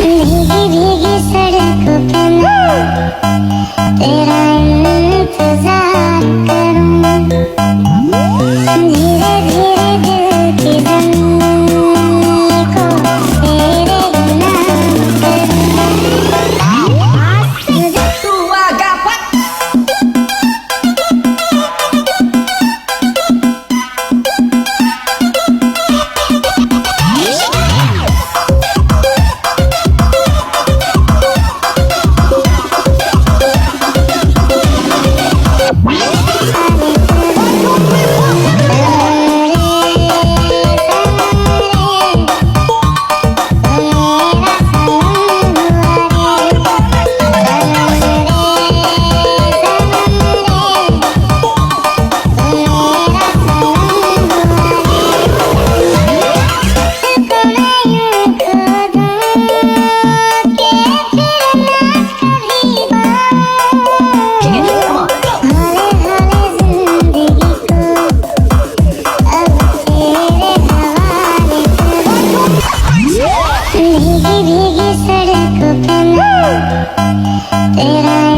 भीगी भीगी सड़कों पे मैं तेरा इंतजार करूं। धीरे धीरे दिल की धड़कन को तेरे नाम करूं। तू आगा पट भीगी भीगी सड़कों पे मैं तेरा